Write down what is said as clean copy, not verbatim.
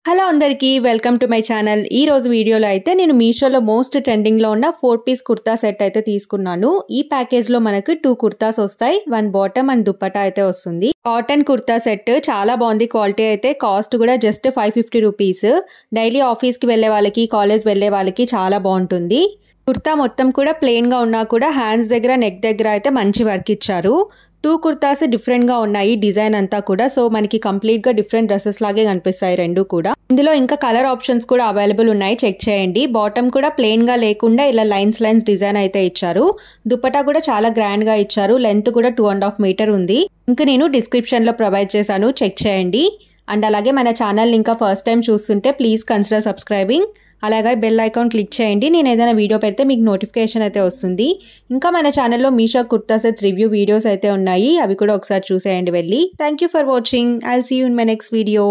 Hello అందరికీ welcome to my channel. ఈ రోజు వీడియోలో అయితే నేను మీషోలో మోస్ట్ ట్రెండింగ్లో ఉన్న 4 పీస్ కుర్తా సెట్ అయితే తీసుకున్నాను. ఈ ప్యాకేజ్లో మనకు 2 కుర్తాస్ వస్తాయి, 1 బాటమ్ అండ్ దుప్పటా అయితే వస్తుంది. కాటన్ కుర్తా సెట్ చాలా బాగుంది. క్వాలిటీ అయితే కాస్ట్ కూడా జస్ట్ 550 రూపీస్. డైలీ ఆఫీస్కి వెళ్ళే వాళ్ళకి, కాలేజ్ వెళ్ళే వాళ్ళకి చాలా బాగుంటుంది. కుర్తా మొత్తం కూడా ప్లెయిన్గా ఉన్నా కూడా హ్యాండ్స్ దగ్గర, నెక్ దగ్గర అయితే మంచి వర్క్ ఇచ్చారు. 2 కుర్తాస్ డిఫరెంట్గా ఉన్నాయి డిజైన్ అంతా కూడా. సో మనకి కంప్లీట్గా డిఫరెంట్ డ్రెస్సెస్ లాగే కనిపిస్తాయి రెండు కూడా. ఇందులో ఇంకా కలర్ ఆప్షన్స్ కూడా అవైలబుల్ ఉన్నాయి, చెక్ చేయండి. బాటమ్ కూడా ప్లెయిన్గా లేకుండా ఇలా లైన్స్ డిజైన్ అయితే ఇచ్చారు. దుప్పటా కూడా చాలా గ్రాండ్గా ఇచ్చారు. లెంత్ కూడా 2.5 మీటర్ ఉంది. ఇంకా నేను డిస్క్రిప్షన్లో ప్రొవైడ్ చేశాను, చెక్ చేయండి. అండ్ అలాగే మన ఛానల్ ఇంకా ఫస్ట్ టైం చూస్తుంటే ప్లీజ్ కన్సిడర్ సబ్స్క్రైబింగ్. అలాగే బెల్ ఐకాన్ క్లిక్ చేయండి. నేను ఏదైనా వీడియో పెడితే మీకు నోటిఫికేషన్ అయితే వస్తుంది. ఇంకా మన ఛానల్లో Meesho kurta sets review videos అయితే ఉన్నాయి, అవి కూడా ఒకసారి చూసేయండి వెళ్ళి. Thank you for watching. I will see you in my next video.